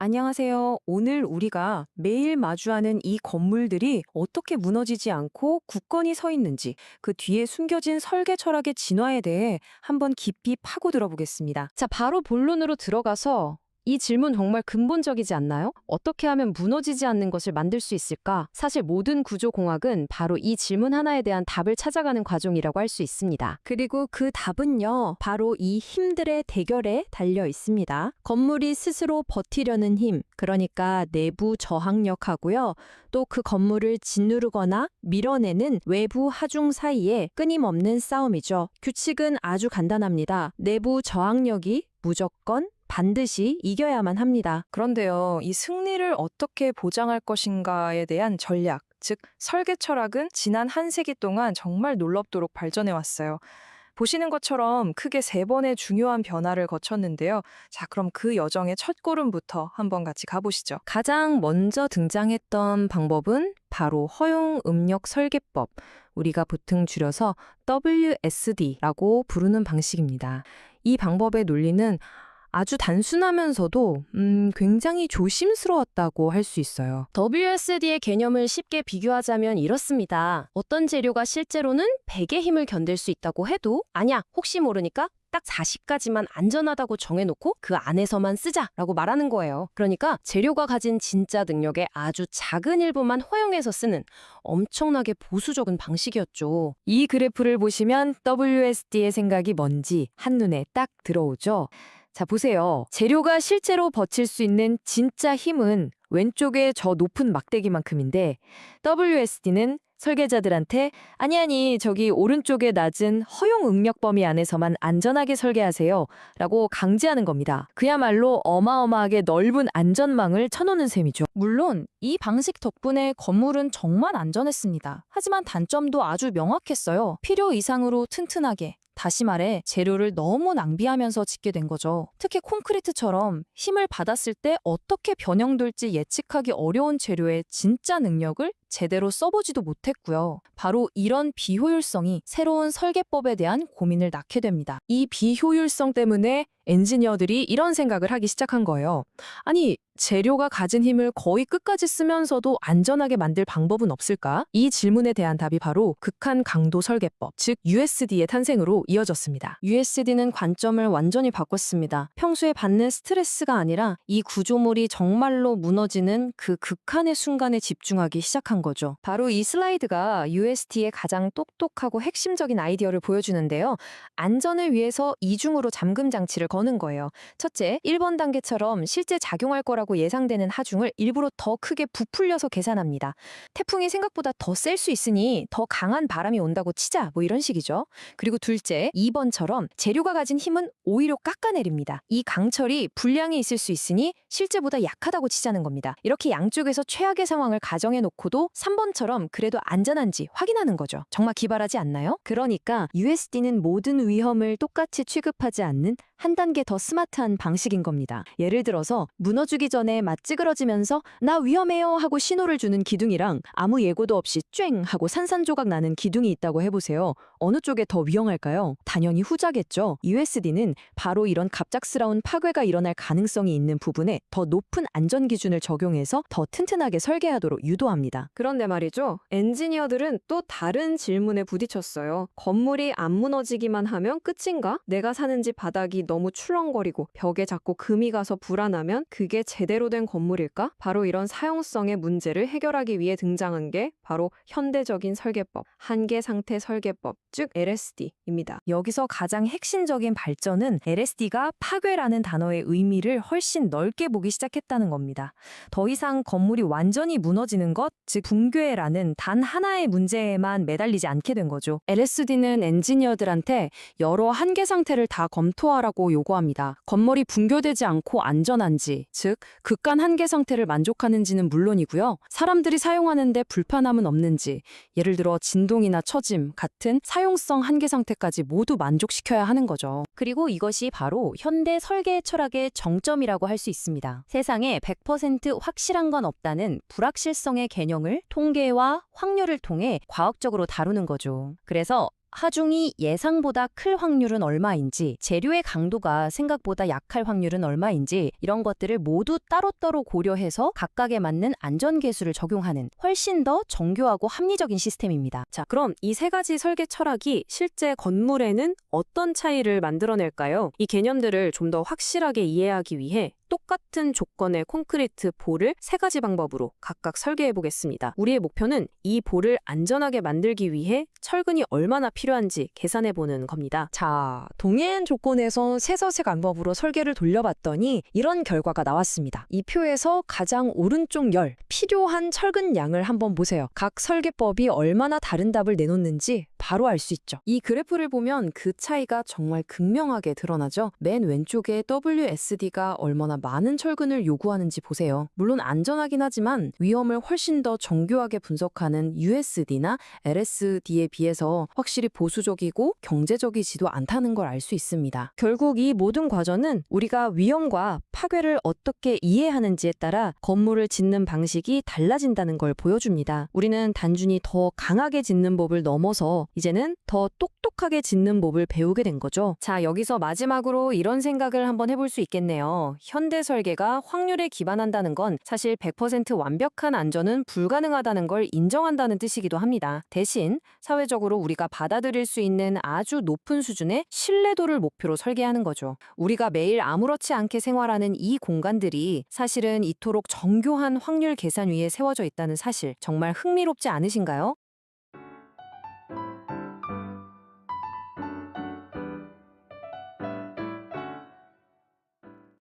안녕하세요. 오늘 우리가 매일 마주하는 이 건물들이 어떻게 무너지지 않고 굳건히 서 있는지, 그 뒤에 숨겨진 설계 철학의 진화에 대해 한번 깊이 파고들어 보겠습니다. 자, 바로 본론으로 들어가서 이 질문 정말 근본적이지 않나요? 어떻게 하면 무너지지 않는 것을 만들 수 있을까? 사실 모든 구조공학은 바로 이 질문 하나에 대한 답을 찾아가는 과정이라고 할 수 있습니다. 그리고 그 답은요, 바로 이 힘들의 대결에 달려 있습니다. 건물이 스스로 버티려는 힘, 그러니까 내부 저항력하고요. 또 그 건물을 짓누르거나 밀어내는 외부 하중 사이에 끊임없는 싸움이죠. 규칙은 아주 간단합니다. 내부 저항력이 무조건 반드시 이겨야만 합니다. 그런데요, 이 승리를 어떻게 보장할 것인가에 대한 전략, 즉 설계 철학은 지난 한 세기 동안 정말 놀랍도록 발전해 왔어요. 보시는 것처럼 크게 3번의 중요한 변화를 거쳤는데요. 자, 그럼 그 여정의 첫 걸음부터 한번 같이 가보시죠. 가장 먼저 등장했던 방법은 바로 허용 음력 설계법, 우리가 보통 줄여서 WSD라고 부르는 방식입니다. 이 방법의 논리는 아주 단순하면서도 굉장히 조심스러웠다고 할 수 있어요. WSD의 개념을 쉽게 비교하자면 이렇습니다. 어떤 재료가 실제로는 100의 힘을 견딜 수 있다고 해도 아니야, 혹시 모르니까 딱 40까지만 안전하다고 정해놓고 그 안에서만 쓰자라고 말하는 거예요. 그러니까 재료가 가진 진짜 능력의 아주 작은 일부만 허용해서 쓰는 엄청나게 보수적인 방식이었죠. 이 그래프를 보시면 WSD의 생각이 뭔지 한눈에 딱 들어오죠. 자, 보세요. 재료가 실제로 버틸 수 있는 진짜 힘은 왼쪽에 저 높은 막대기만큼인데 WSD는 설계자들한테 아니 저기 오른쪽에 낮은 허용 응력 범위 안에서만 안전하게 설계하세요 라고 강제하는 겁니다. 그야말로 어마어마하게 넓은 안전망을 쳐놓는 셈이죠. 물론 이 방식 덕분에 건물은 정말 안전했습니다. 하지만 단점도 아주 명확했어요. 필요 이상으로 튼튼하게. 다시 말해 재료를 너무 낭비하면서 짓게 된 거죠. 특히 콘크리트처럼 힘을 받았을 때 어떻게 변형될지 예측하기 어려운 재료의 진짜 능력을 제대로 써보지도 못했고요. 바로 이런 비효율성이 새로운 설계법에 대한 고민을 낳게 됩니다. 이 비효율성 때문에 엔지니어들이 이런 생각을 하기 시작한 거예요. 아니, 재료가 가진 힘을 거의 끝까지 쓰면서도 안전하게 만들 방법은 없을까? 이 질문에 대한 답이 바로 극한 강도 설계법, 즉 USD의 탄생으로 이어졌습니다. USD는 관점을 완전히 바꿨습니다. 평소에 받는 스트레스가 아니라 이 구조물이 정말로 무너지는 그 극한의 순간에 집중하기 시작한 거죠. 바로 이 슬라이드가 USD의 가장 똑똑하고 핵심적인 아이디어를 보여주는데요. 안전을 위해서 이중으로 잠금 장치를 거는 거예요. 첫째, 1번 단계처럼 실제 작용할 거라고 예상되는 하중을 일부러 더 크게 부풀려서 계산합니다. 태풍이 생각보다 더 셀 수 있으니 더 강한 바람이 온다고 치자, 뭐 이런 식이죠. 그리고 둘째, 2번처럼 재료가 가진 힘은 오히려 깎아내립니다. 이 강철이 불량이 있을 수 있으니 실제보다 약하다고 치자는 겁니다. 이렇게 양쪽에서 최악의 상황을 가정해 놓고도 3번처럼 그래도 안전한지 확인하는 거죠. 정말 기발하지 않나요? 그러니까 USD는 모든 위험을 똑같이 취급하지 않는 한 단계 더 스마트한 방식인 겁니다. 예를 들어서 무너지기 전에 맞찌그러지면서 나 위험해요 하고 신호를 주는 기둥이랑 아무 예고도 없이 쨍 하고 산산조각 나는 기둥이 있다고 해보세요. 어느 쪽에 더 위험할까요? 당연히 후자겠죠. USD는 바로 이런 갑작스러운 파괴가 일어날 가능성이 있는 부분에 더 높은 안전 기준을 적용해서 더 튼튼하게 설계하도록 유도합니다. 그런데 말이죠. 엔지니어들은 또 다른 질문에 부딪혔어요. 건물이 안 무너지기만 하면 끝인가? 내가 사는 집 바닥이 너무 출렁거리고 벽에 자꾸 금이 가서 불안하면 그게 제대로 된 건물일까? 바로 이런 사용성의 문제를 해결하기 위해 등장한 게 바로 현대적인 설계법, 한계 상태 설계법, 즉 LSD입니다. 여기서 가장 핵심적인 발전은 LSD가 파괴라는 단어의 의미를 훨씬 넓게 보기 시작했다는 겁니다. 더 이상 건물이 완전히 무너지는 것, 즉 붕괴라는 단 하나의 문제에만 매달리지 않게 된 거죠. LSD는 엔지니어들한테 여러 한계 상태를 다 검토하라고 요구합니다. 건물이 붕괴되지 않고 안전한지, 즉 극한 한계 상태를 만족하는지는 물론이고요. 사람들이 사용하는데 불편함은 없는지, 예를 들어 진동이나 처짐 같은 사용성 한계 상태까지 모두 만족시켜야 하는 거죠. 그리고 이것이 바로 현대 설계 철학의 정점이라고 할 수 있습니다. 세상에 100% 확실한 건 없다는 불확실성의 개념을 통계와 확률을 통해 과학적으로 다루는 거죠. 그래서 하중이 예상보다 클 확률은 얼마인지, 재료의 강도가 생각보다 약할 확률은 얼마인지 이런 것들을 모두 따로따로 고려해서 각각에 맞는 안전계수를 적용하는 훨씬 더 정교하고 합리적인 시스템입니다. 자, 그럼 이 세 가지 설계 철학이 실제 건물에는 어떤 차이를 만들어낼까요? 이 개념들을 좀 더 확실하게 이해하기 위해 똑같은 조건의 콘크리트 볼을 세 가지 방법으로 각각 설계해 보겠습니다. 우리의 목표는 이 볼을 안전하게 만들기 위해 철근이 얼마나 필요한지 계산해 보는 겁니다. 자, 동일한 조건에서 세서색 방법으로 설계를 돌려봤더니 이런 결과가 나왔습니다. 이 표에서 가장 오른쪽 열, 필요한 철근 양을 한번 보세요. 각 설계법이 얼마나 다른 답을 내놓는지 바로 알 수 있죠. 이 그래프를 보면 그 차이가 정말 극명하게 드러나죠. 맨 왼쪽에 WSD가 얼마나 많은 철근을 요구하는지 보세요. 물론 안전하긴 하지만 위험을 훨씬 더 정교하게 분석하는 USD나 LSD에 비해서 확실히 보수적이고 경제적이지도 않다는 걸 알 수 있습니다. 결국 이 모든 과정은 우리가 위험과 파괴를 어떻게 이해하는지에 따라 건물을 짓는 방식이 달라진다는 걸 보여줍니다. 우리는 단순히 더 강하게 짓는 법을 넘어서 이제는 더 똑똑하게 짓는 법을 배우게 된 거죠. 자, 여기서 마지막으로 이런 생각을 한번 해볼 수 있겠네요. 현대 설계가 확률에 기반한다는 건 사실 100% 완벽한 안전은 불가능하다는 걸 인정한다는 뜻이기도 합니다. 대신 사회적으로 우리가 받아들일 수 있는 아주 높은 수준의 신뢰도를 목표로 설계하는 거죠. 우리가 매일 아무렇지 않게 생활하는 이 공간들이 사실은 이토록 정교한 확률 계산 위에 세워져 있다는 사실, 정말 흥미롭지 않으신가요?